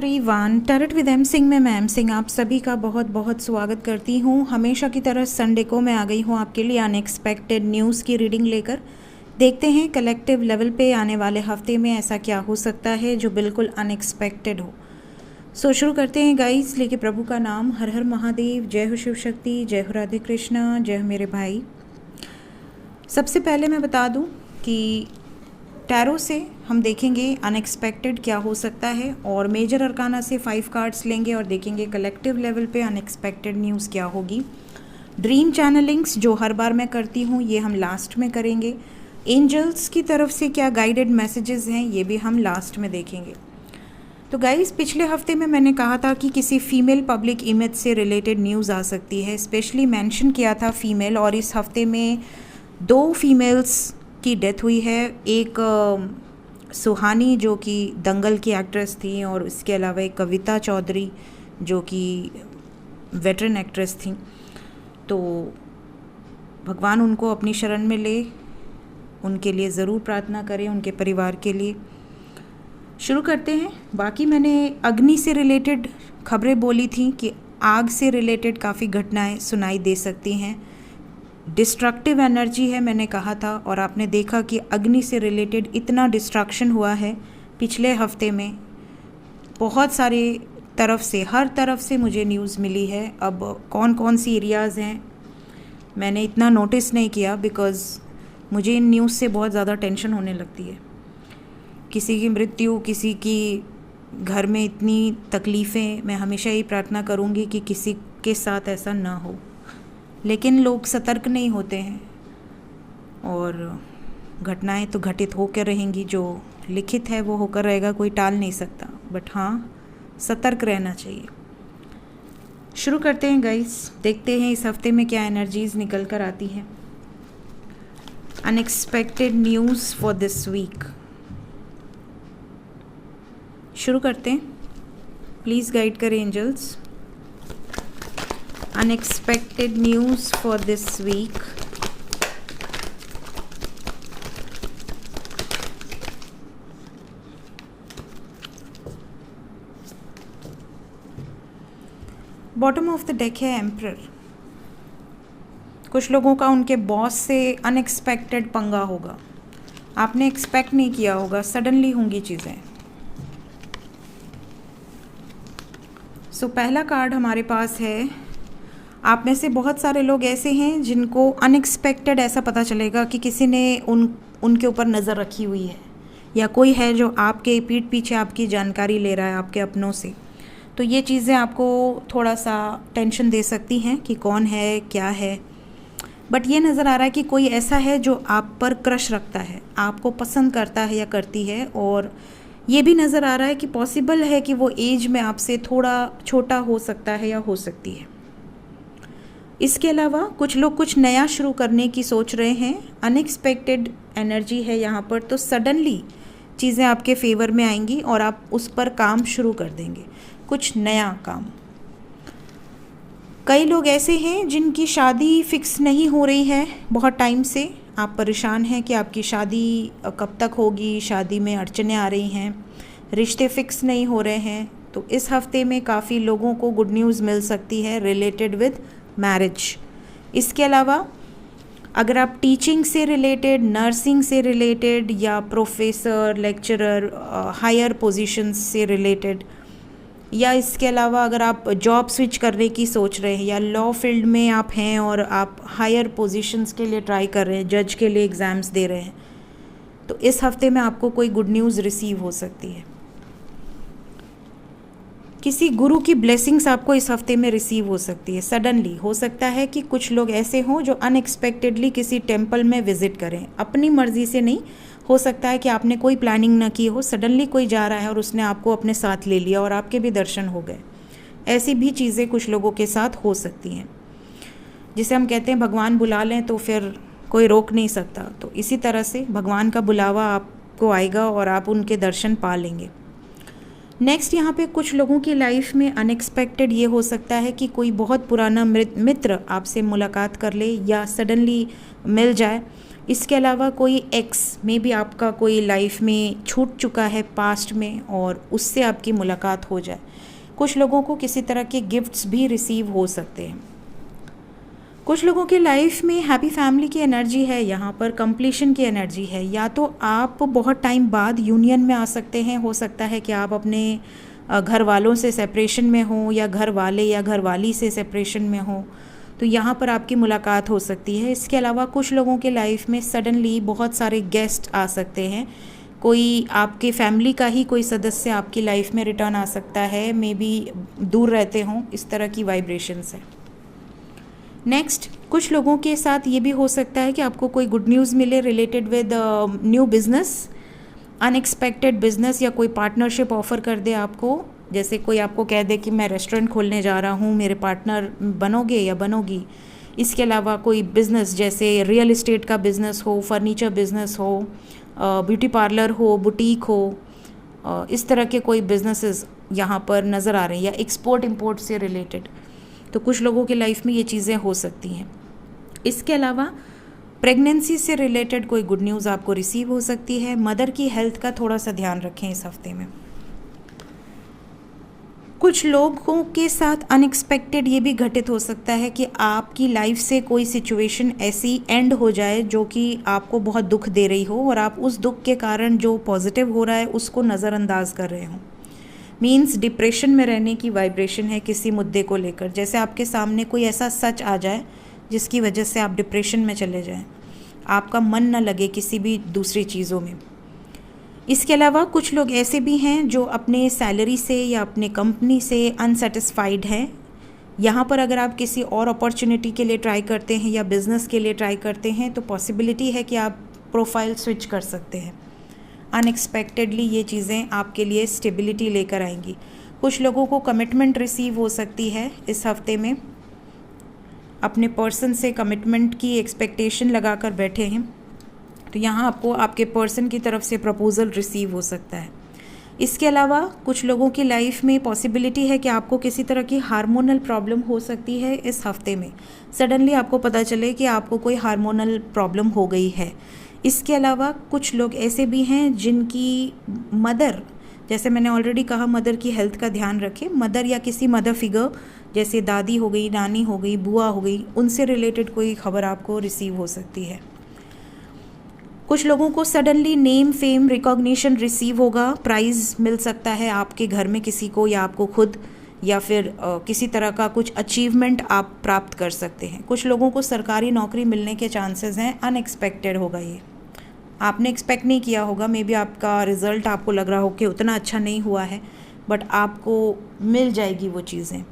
Everyone, tarot with M Singh में मैं M Singh आप सभी का बहुत बहुत स्वागत करती हूँ। हमेशा की तरह संडे को मैं आ गई हूँ आपके लिए अनएक्सपेक्टेड न्यूज़ की रीडिंग लेकर। देखते हैं कलेक्टिव लेवल पे आने वाले हफ्ते में ऐसा क्या हो सकता है जो बिल्कुल अनएक्सपेक्टेड हो। सो शुरू करते हैं गाइस, लेके प्रभु का नाम। हर हर महादेव, जय हो शिव शक्ति, जय हो राधे कृष्णा, जय हो मेरे भाई। सबसे पहले मैं बता दूँ कि टैरो से हम देखेंगे अनएक्सपेक्टेड क्या हो सकता है, और मेजर अरकाना से 5 कार्ड्स लेंगे और देखेंगे कलेक्टिव लेवल पे अनएक्सपेक्टेड न्यूज़ क्या होगी। ड्रीम चैनलिंग्स जो हर बार मैं करती हूँ ये हम लास्ट में करेंगे। एंजल्स की तरफ से क्या गाइडेड मैसेजेस हैं ये भी हम लास्ट में देखेंगे। तो गाइस, पिछले हफ्ते में मैंने कहा था कि किसी फीमेल पब्लिक इमेज से रिलेटेड न्यूज़ आ सकती है, स्पेशली मेंशन किया था फीमेल, और इस हफ्ते में 2 फीमेल्स की डेथ हुई है। एक सुहानी जो कि दंगल की एक्ट्रेस थी, और इसके अलावा एक कविता चौधरी जो कि वेटरन एक्ट्रेस थी। तो भगवान उनको अपनी शरण में ले, उनके लिए ज़रूर प्रार्थना करें, उनके परिवार के लिए। शुरू करते हैं। बाकी मैंने अग्नि से रिलेटेड खबरें बोली थी कि आग से रिलेटेड काफ़ी घटनाएं सुनाई दे सकती हैं। डिस्ट्रक्टिव एनर्जी है मैंने कहा था, और आपने देखा कि अग्नि से रिलेटेड इतना डिस्ट्रक्शन हुआ है पिछले हफ्ते में। बहुत सारे तरफ से, हर तरफ से मुझे न्यूज़ मिली है। अब कौन कौन सी एरियाज़ हैं मैंने इतना नोटिस नहीं किया, बिकॉज़ मुझे इन न्यूज़ से बहुत ज़्यादा टेंशन होने लगती है। किसी की मृत्यु, किसी की घर में इतनी तकलीफ़ें, मैं हमेशा यही प्रार्थना करूँगी कि किसी के साथ ऐसा ना हो, लेकिन लोग सतर्क नहीं होते हैं और घटनाएं तो घटित होकर रहेंगी। जो लिखित है वो होकर रहेगा, कोई टाल नहीं सकता, बट हाँ सतर्क रहना चाहिए। शुरू करते हैं गाइस, देखते हैं इस हफ्ते में क्या एनर्जीज निकल कर आती हैं। Unexpected news for this week शुरू करते हैं। प्लीज़ गाइड करें angels. Unexpected news for this week. Bottom of the deck है एम्परर। कुछ लोगों का उनके बॉस से अनएक्सपेक्टेड पंगा होगा, आपने एक्सपेक्ट नहीं किया होगा, सडनली होंगी चीज़ें। सो पहला कार्ड हमारे पास है, आप में से बहुत सारे लोग ऐसे हैं जिनको अनएक्सपेक्टेड ऐसा पता चलेगा कि किसी ने उनके ऊपर नज़र रखी हुई है, या कोई है जो आपके पीठ पीछे आपकी जानकारी ले रहा है आपके अपनों से। तो ये चीज़ें आपको थोड़ा सा टेंशन दे सकती हैं कि कौन है, क्या है। बट ये नज़र आ रहा है कि कोई ऐसा है जो आप पर क्रश रखता है, आपको पसंद करता है या करती है, और ये भी नज़र आ रहा है कि पॉसिबल है कि वो एज में आपसे थोड़ा छोटा हो सकता है या हो सकती है। इसके अलावा कुछ लोग कुछ नया शुरू करने की सोच रहे हैं। अनएक्सपेक्टेड एनर्जी है यहाँ पर, तो सडनली चीज़ें आपके फेवर में आएंगी और आप उस पर काम शुरू कर देंगे, कुछ नया काम। कई लोग ऐसे हैं जिनकी शादी फिक्स नहीं हो रही है बहुत टाइम से। आप परेशान हैं कि आपकी शादी कब तक होगी, शादी में अड़चनें आ रही हैं, रिश्ते फिक्स नहीं हो रहे हैं। तो इस हफ्ते में काफ़ी लोगों को गुड न्यूज़ मिल सकती है रिलेटेड विद मैरिज। इसके अलावा अगर आप टीचिंग से रिलेटेड, नर्सिंग से रिलेटेड, या प्रोफेसर, लेक्चरर, हायर पोजीशंस से रिलेटेड, या इसके अलावा अगर आप जॉब स्विच करने की सोच रहे हैं, या लॉ फील्ड में आप हैं और आप हायर पोजीशंस के लिए ट्राई कर रहे हैं, जज के लिए एग्ज़ाम्स दे रहे हैं, तो इस हफ्ते में आपको कोई गुड न्यूज़ रिसीव हो सकती है। किसी गुरु की ब्लेसिंग्स आपको इस हफ्ते में रिसीव हो सकती है। सडनली हो सकता है कि कुछ लोग ऐसे हों जो अनएक्सपेक्टेडली किसी टेंपल में विजिट करें, अपनी मर्जी से नहीं। हो सकता है कि आपने कोई प्लानिंग ना की हो, सडनली कोई जा रहा है और उसने आपको अपने साथ ले लिया और आपके भी दर्शन हो गए। ऐसी भी चीज़ें कुछ लोगों के साथ हो सकती हैं, जिसे हम कहते हैं भगवान बुला लें तो फिर कोई रोक नहीं सकता। तो इसी तरह से भगवान का बुलावा आपको आएगा और आप उनके दर्शन पा लेंगे। नेक्स्ट यहाँ पे कुछ लोगों की लाइफ में अनएक्सपेक्टेड ये हो सकता है कि कोई बहुत पुराना मित्र आपसे मुलाकात कर ले या सडनली मिल जाए। इसके अलावा कोई एक्स में भी आपका कोई लाइफ में छूट चुका है पास्ट में और उससे आपकी मुलाकात हो जाए। कुछ लोगों को किसी तरह के गिफ्ट्स भी रिसीव हो सकते हैं। कुछ लोगों की लाइफ में हैप्पी फैमिली की एनर्जी है, यहाँ पर कंप्लीशन की एनर्जी है। या तो आप बहुत टाइम बाद यूनियन में आ सकते हैं, हो सकता है कि आप अपने घर वालों से सेपरेशन में हो या घर वाले या घर वाली से सेपरेशन में हो, तो यहाँ पर आपकी मुलाकात हो सकती है। इसके अलावा कुछ लोगों के लाइफ में सडनली बहुत सारे गेस्ट आ सकते हैं। कोई आपके फैमिली का ही कोई सदस्य आपकी लाइफ में रिटर्न आ सकता है, मे बी दूर रहते हों, इस तरह की वाइब्रेशंस है। नेक्स्ट, कुछ लोगों के साथ ये भी हो सकता है कि आपको कोई गुड न्यूज़ मिले related with new business, unexpected business, या कोई पार्टनरशिप ऑफर कर दे आपको। जैसे कोई आपको कह दे कि मैं रेस्टोरेंट खोलने जा रहा हूँ, मेरे पार्टनर बनोगे या बनोगी। इसके अलावा कोई बिज़नेस जैसे रियल एस्टेट का बिज़नेस हो, फर्नीचर बिज़नेस हो, ब्यूटी पार्लर हो, बुटीक हो, इस तरह के कोई बिजनेसेस यहाँ पर नज़र आ रहे हैं, या एक्सपोर्ट इंपोर्ट से रिलेटेड। तो कुछ लोगों की लाइफ में ये चीज़ें हो सकती हैं। इसके अलावा प्रेगनेंसी से रिलेटेड कोई गुड न्यूज़ आपको रिसीव हो सकती है। मदर की हेल्थ का थोड़ा सा ध्यान रखें इस हफ्ते में। कुछ लोगों के साथ अनएक्सपेक्टेड ये भी घटित हो सकता है कि आपकी लाइफ से कोई सिचुएशन ऐसी एंड हो जाए जो कि आपको बहुत दुख दे रही हो, और आप उस दुख के कारण जो पॉजिटिव हो रहा है उसको नज़रअंदाज कर रहे हों। मीन्स डिप्रेशन में रहने की वाइब्रेशन है किसी मुद्दे को लेकर। जैसे आपके सामने कोई ऐसा सच आ जाए जिसकी वजह से आप डिप्रेशन में चले जाएं, आपका मन न लगे किसी भी दूसरी चीज़ों में। इसके अलावा कुछ लोग ऐसे भी हैं जो अपने सैलरी से या अपने कंपनी से अनसेटिस्फाइड हैं। यहाँ पर अगर आप किसी और अपॉर्चुनिटी के लिए ट्राई करते हैं या बिज़नेस के लिए ट्राई करते हैं तो पॉसिबिलिटी है कि आप प्रोफाइल स्विच कर सकते हैं। अनएक्सपेक्टेडली ये चीज़ें आपके लिए स्टेबिलिटी लेकर आएंगी। कुछ लोगों को कमिटमेंट रिसीव हो सकती है इस हफ्ते में। अपने पर्सन से कमिटमेंट की एक्सपेक्टेशन लगा कर बैठे हैं, तो यहाँ आपको आपके पर्सन की तरफ से प्रपोज़ल रिसीव हो सकता है। इसके अलावा कुछ लोगों की लाइफ में पॉसिबिलिटी है कि आपको किसी तरह की हार्मोनल प्रॉब्लम हो सकती है इस हफ्ते में। सडनली आपको पता चले कि आपको कोई हार्मोनल प्रॉब्लम हो गई है। इसके अलावा कुछ लोग ऐसे भी हैं जिनकी मदर, जैसे मैंने ऑलरेडी कहा, मदर की हेल्थ का ध्यान रखें। मदर या किसी मदर फिगर जैसे दादी हो गई, नानी हो गई, बुआ हो गई, उनसे रिलेटेड कोई खबर आपको रिसीव हो सकती है। कुछ लोगों को suddenly name, fame, recognition receive होगा। प्राइज़ मिल सकता है आपके घर में किसी को या आपको खुद, या फिर किसी तरह का कुछ अचीवमेंट आप प्राप्त कर सकते हैं। कुछ लोगों को सरकारी नौकरी मिलने के चांसेस हैं। अनएक्सपेक्टेड होगा, ये आपने एक्सपेक्ट नहीं किया होगा। मे बी आपका रिज़ल्ट आपको लग रहा हो कि उतना अच्छा नहीं हुआ है, बट आपको मिल जाएगी वो चीज़ें।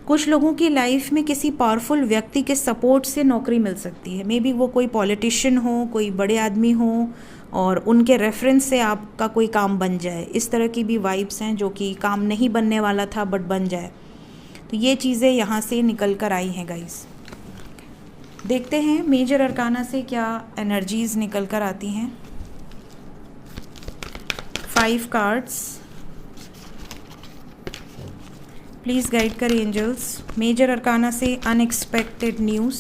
कुछ लोगों की लाइफ में किसी पावरफुल व्यक्ति के सपोर्ट से नौकरी मिल सकती है। मे बी वो कोई पॉलिटिशियन हो, कोई बड़े आदमी हो, और उनके रेफरेंस से आपका कोई काम बन जाए। इस तरह की भी वाइब्स हैं जो कि काम नहीं बनने वाला था बट बन जाए। तो ये चीज़ें यहाँ से निकल कर आई हैं गाइस। देखते हैं मेजर अरकाना से क्या एनर्जीज निकल कर आती हैं। 5 कार्ड्स प्लीज़ गाइड करें एंजल्स। मेजर अरकाना से unexpected news.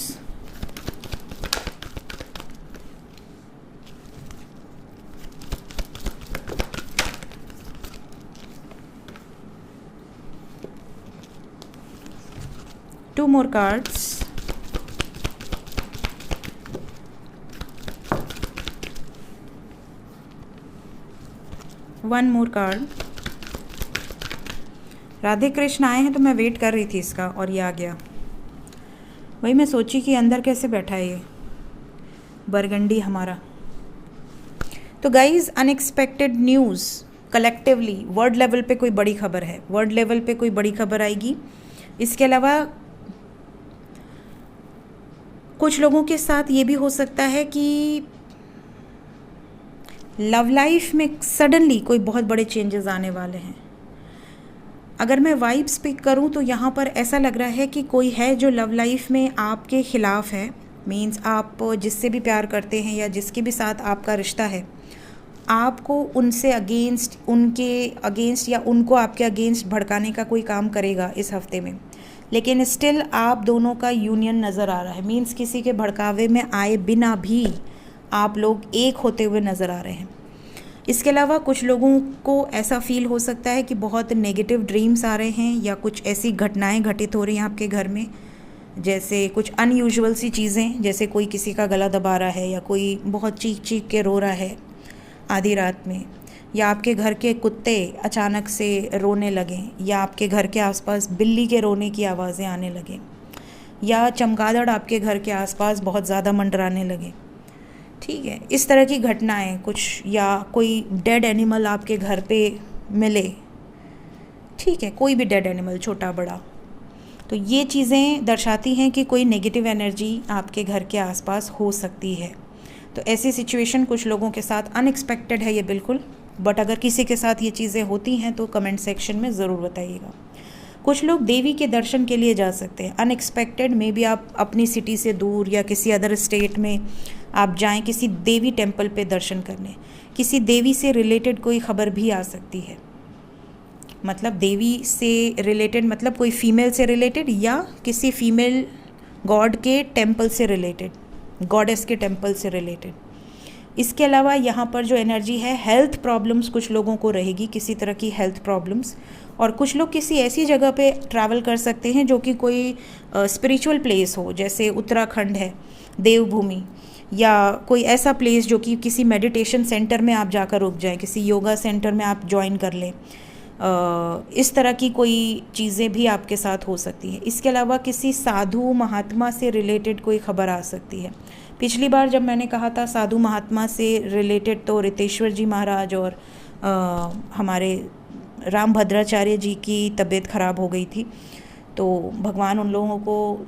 Two more cards. One more card. Radhe Krishna आए हैं तो मैं वेट कर रही थी इसका, और ये आ गया। वही मैं सोची कि अंदर कैसे बैठा है ये बरगंडी हमारा। तो guys, unexpected news collectively world level पे कोई बड़ी खबर है, वर्ल्ड लेवल पे कोई बड़ी खबर आएगी। इसके अलावा कुछ लोगों के साथ ये भी हो सकता है कि लव लाइफ में सडनली कोई बहुत बड़े चेंजेस आने वाले हैं। अगर मैं वाइब्स पिक करूं तो यहाँ पर ऐसा लग रहा है कि कोई है जो लव लाइफ में आपके ख़िलाफ़ है। मीन्स आप जिससे भी प्यार करते हैं या जिसके भी साथ आपका रिश्ता है, आपको उनसे अगेंस्ट, उनके अगेंस्ट या उनको आपके अगेंस्ट भड़काने का कोई काम करेगा इस हफ्ते में। लेकिन स्टिल आप दोनों का यूनियन नज़र आ रहा है। मीन्स किसी के भड़कावे में आए बिना भी आप लोग एक होते हुए नज़र आ रहे हैं। इसके अलावा कुछ लोगों को ऐसा फील हो सकता है कि बहुत नेगेटिव ड्रीम्स आ रहे हैं या कुछ ऐसी घटनाएं घटित हो रही हैं आपके घर में, जैसे कुछ अनयूजुअल सी चीज़ें, जैसे कोई किसी का गला दबा रहा है या कोई बहुत चीख चीख के रो रहा है आधी रात में, या आपके घर के कुत्ते अचानक से रोने लगें, या आपके घर के आसपास बिल्ली के रोने की आवाज़ें आने लगें, या चमगादड़ आपके घर के आसपास बहुत ज़्यादा मंडराने लगे। ठीक है, इस तरह की घटनाएं कुछ, या कोई डेड एनिमल आपके घर पे मिले, ठीक है, कोई भी डेड एनिमल छोटा बड़ा, तो ये चीज़ें दर्शाती हैं कि कोई नेगेटिव एनर्जी आपके घर के आसपास हो सकती है। तो ऐसी सिचुएशन कुछ लोगों के साथ अनएक्सपेक्टेड है ये बिल्कुल, बट अगर किसी के साथ ये चीज़ें होती हैं तो कमेंट सेक्शन में ज़रूर बताइएगा। कुछ लोग देवी के दर्शन के लिए जा सकते हैं अनएक्सपेक्टेड, मे बी आप अपनी सिटी से दूर या किसी अदर स्टेट में आप जाएं किसी देवी टेम्पल पे दर्शन करने। किसी देवी से रिलेटेड कोई खबर भी आ सकती है, मतलब देवी से रिलेटेड मतलब कोई फीमेल से रिलेटेड या किसी फीमेल गॉड के टेम्पल से रिलेटेड, गॉडेस के टेम्पल से रिलेटेड। इसके अलावा यहाँ पर जो एनर्जी है, हेल्थ प्रॉब्लम्स कुछ लोगों को रहेगी, किसी तरह की हेल्थ प्रॉब्लम्स, और कुछ लोग किसी ऐसी जगह पे ट्रैवल कर सकते हैं जो कि कोई स्पिरिचुअल प्लेस हो, जैसे उत्तराखंड है, देवभूमि, या कोई ऐसा प्लेस जो कि किसी मेडिटेशन सेंटर में आप जाकर रुक जाएं, किसी योगा सेंटर में आप ज्वाइन कर लें। इस तरह की कोई चीज़ें भी आपके साथ हो सकती हैं। इसके अलावा किसी साधु महात्मा से रिलेटेड कोई खबर आ सकती है। पिछली बार जब मैंने कहा था साधु महात्मा से रिलेटेड, तो रितेश्वर जी महाराज और हमारे राम भद्राचार्य जी की तबीयत ख़राब हो गई थी, तो भगवान उन लोगों को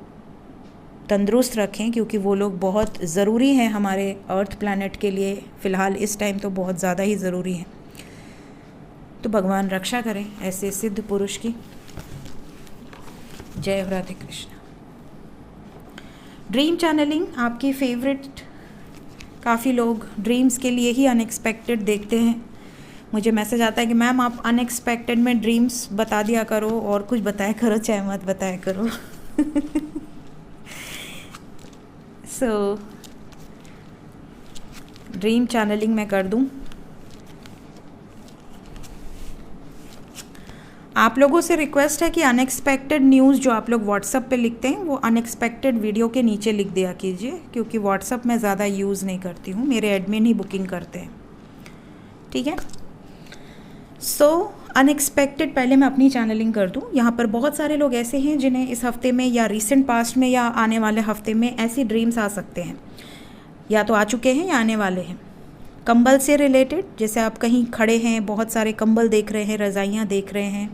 तंदुरुस्त रखें, क्योंकि वो लोग बहुत ज़रूरी हैं हमारे अर्थ प्लैनेट के लिए। फ़िलहाल इस टाइम तो बहुत ज़्यादा ही ज़रूरी है। तो भगवान रक्षा करें ऐसे सिद्ध पुरुष की। जय राधे कृष्ण। ड्रीम चैनलिंग आपकी फेवरेट, काफ़ी लोग ड्रीम्स के लिए ही अनएक्सपेक्टेड देखते हैं। मुझे मैसेज आता है कि मैम आप अनएक्सपेक्टेड में ड्रीम्स बता दिया करो और कुछ बताया करो, चाहे मत बताया करो। सो ड्रीम चैनलिंग मैं कर दूं। आप लोगों से रिक्वेस्ट है कि अनएक्सपेक्टेड न्यूज़ जो आप लोग व्हाट्सएप पे लिखते हैं वो अनएक्सपेक्टेड वीडियो के नीचे लिख दिया कीजिए, क्योंकि व्हाट्सएप मैं ज़्यादा यूज़ नहीं करती हूँ, मेरे एडमिन ही बुकिंग करते हैं। ठीक है, सो अनएक्सपेक्टेड पहले मैं अपनी चैनलिंग कर दूँ। यहाँ पर बहुत सारे लोग ऐसे हैं जिन्हें इस हफ्ते में या रिसेंट पास्ट में या आने वाले हफ्ते में ऐसी ड्रीम्स आ सकते हैं, या तो आ चुके हैं या आने वाले हैं। कंबल से रिलेटेड, जैसे आप कहीं खड़े हैं, बहुत सारे कंबल देख रहे हैं, रज़ाइयाँ देख रहे हैं,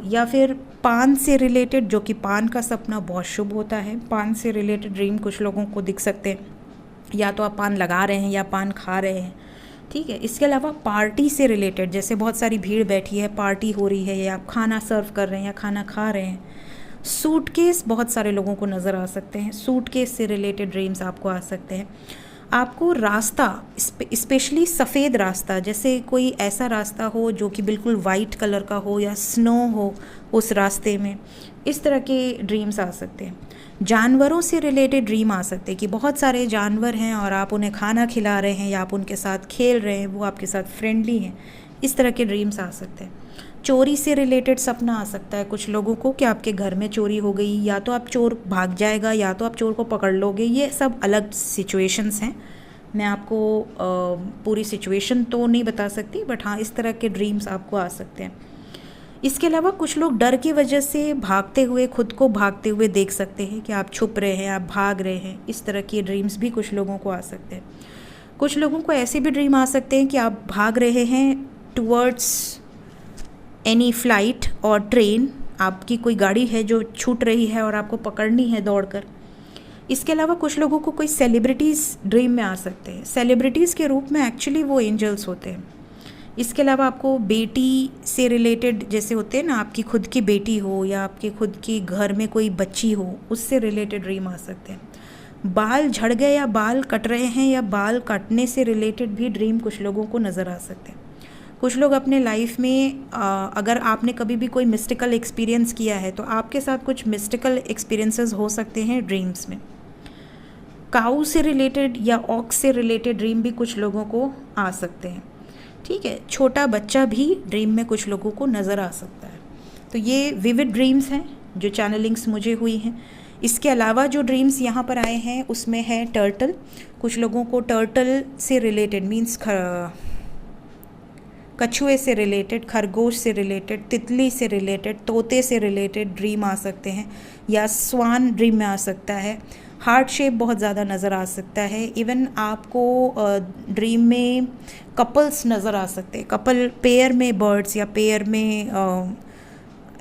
या फिर पान से रिलेटेड, जो कि पान का सपना बहुत शुभ होता है। पान से रिलेटेड ड्रीम कुछ लोगों को दिख सकते हैं, या तो आप पान लगा रहे हैं या पान खा रहे हैं। ठीक है, इसके अलावा पार्टी से रिलेटेड, जैसे बहुत सारी भीड़ बैठी है, पार्टी हो रही है, या आप खाना सर्व कर रहे हैं या खाना खा रहे हैं। सूटकेस बहुत सारे लोगों को नज़र आ सकते हैं, सूटकेस से रिलेटेड ड्रीम्स आपको आ सकते हैं। आपको रास्ता, स्पेशली सफ़ेद रास्ता, जैसे कोई ऐसा रास्ता हो जो कि बिल्कुल वाइट कलर का हो या स्नो हो उस रास्ते में, इस तरह के ड्रीम्स आ सकते हैं। जानवरों से रिलेटेड ड्रीम आ सकते हैं कि बहुत सारे जानवर हैं और आप उन्हें खाना खिला रहे हैं या आप उनके साथ खेल रहे हैं, वो आपके साथ फ्रेंडली हैं, इस तरह के ड्रीम्स आ सकते हैं। चोरी से रिलेटेड सपना आ सकता है कुछ लोगों को कि आपके घर में चोरी हो गई, या तो आप चोर भाग जाएगा या तो आप चोर को पकड़ लोगे। ये सब अलग सिचुएशंस हैं, मैं आपको पूरी सिचुएशन तो नहीं बता सकती, बट हाँ इस तरह के ड्रीम्स आपको आ सकते हैं। इसके अलावा कुछ लोग डर की वजह से भागते हुए, खुद को भागते हुए देख सकते हैं कि आप छुप रहे हैं, आप भाग रहे हैं, इस तरह के ड्रीम्स भी कुछ लोगों को आ सकते हैं। कुछ लोगों को ऐसे भी ड्रीम आ सकते हैं कि आप भाग रहे हैं टुवर्ड्स एनी फ्लाइट और ट्रेन, आपकी कोई गाड़ी है जो छूट रही है और आपको पकड़नी है दौड़कर। इसके अलावा कुछ लोगों को कोई सेलिब्रिटीज़ ड्रीम में आ सकते हैं, सेलिब्रिटीज़ के रूप में एक्चुअली वो एंजल्स होते हैं। इसके अलावा आपको बेटी से रिलेटेड, जैसे होते हैं ना, आपकी खुद की बेटी हो या आपके खुद की घर में कोई बच्ची हो, उससे रिलेटेड ड्रीम आ सकते हैं। बाल झड़ गए या बाल कट रहे हैं या बाल काटने से रिलेटेड भी ड्रीम कुछ लोगों को नज़र आ सकते हैं। कुछ लोग अपने लाइफ में अगर आपने कभी भी कोई मिस्टिकल एक्सपीरियंस किया है तो आपके साथ कुछ मिस्टिकल एक्सपीरियंसेस हो सकते हैं ड्रीम्स में। काऊ से रिलेटेड या ऑक्स से रिलेटेड ड्रीम भी कुछ लोगों को आ सकते हैं। ठीक है, छोटा बच्चा भी ड्रीम में कुछ लोगों को नज़र आ सकता है। तो ये विविड ड्रीम्स हैं जो चैनलिंग्स मुझे हुई हैं। इसके अलावा जो ड्रीम्स यहाँ पर आए हैं उसमें है टर्टल। कुछ लोगों को टर्टल से रिलेटेड मीन्स कछुए से रिलेटेड, खरगोश से रिलेटेड, तितली से रिलेटेड, तोते से रिलेटेड ड्रीम आ सकते हैं, या स्वान ड्रीम में आ सकता है। हार्ट शेप बहुत ज़्यादा नज़र आ सकता है। इवन आपको ड्रीम में कपल्स नज़र आ सकते हैं, कपल पेयर में बर्ड्स, या पेयर में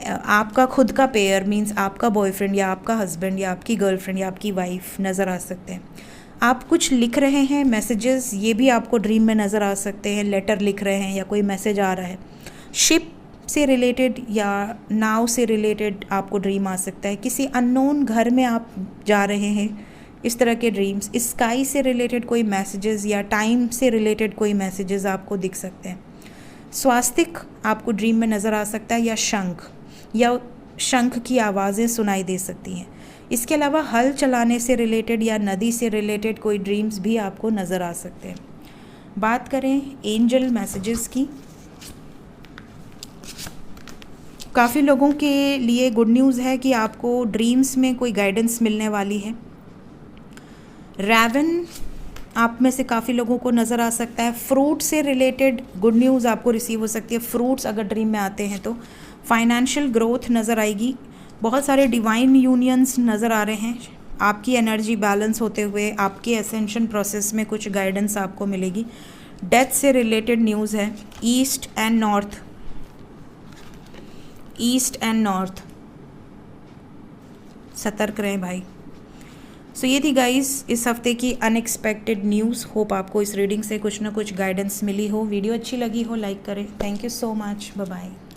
आपका खुद का पेयर मीन्स आपका बॉयफ्रेंड या आपका हस्बैंड या आपकी गर्लफ्रेंड या आपकी वाइफ नज़र आ सकते हैं। आप कुछ लिख रहे हैं मैसेजेस, ये भी आपको ड्रीम में नज़र आ सकते हैं। लेटर लिख रहे हैं या कोई मैसेज आ रहा है। शिप से रिलेटेड या नाव से रिलेटेड आपको ड्रीम आ सकता है। किसी अननोन घर में आप जा रहे हैं, इस तरह के ड्रीम्स। स्काई से रिलेटेड कोई मैसेजेस या टाइम से रिलेटेड कोई मैसेजेस आपको दिख सकते हैं। स्वास्तिक आपको ड्रीम में नज़र आ सकता है, या शंख की आवाज़ें सुनाई दे सकती हैं। इसके अलावा हल चलाने से रिलेटेड या नदी से रिलेटेड कोई ड्रीम्स भी आपको नज़र आ सकते हैं। बात करें एंजल मैसेजेस की, काफ़ी लोगों के लिए गुड न्यूज़ है कि आपको ड्रीम्स में कोई गाइडेंस मिलने वाली है। रैवन आप में से काफ़ी लोगों को नज़र आ सकता है। फ्रूट से रिलेटेड गुड न्यूज़ आपको रिसीव हो सकती है। फ्रूट्स अगर ड्रीम में आते हैं तो फाइनेंशियल ग्रोथ नज़र आएगी। बहुत सारे डिवाइन यूनियंस नज़र आ रहे हैं। आपकी एनर्जी बैलेंस होते हुए आपके एसेंशन प्रोसेस में कुछ गाइडेंस आपको मिलेगी। डेथ से रिलेटेड न्यूज़ है। ईस्ट एंड नॉर्थ सतर्क रहें भाई। सो ये थी गाइस इस हफ्ते की अनएक्सपेक्टेड न्यूज़। होप आपको इस रीडिंग से कुछ ना कुछ गाइडेंस मिली हो। वीडियो अच्छी लगी हो लाइक करें। Thank you so much, bye bye.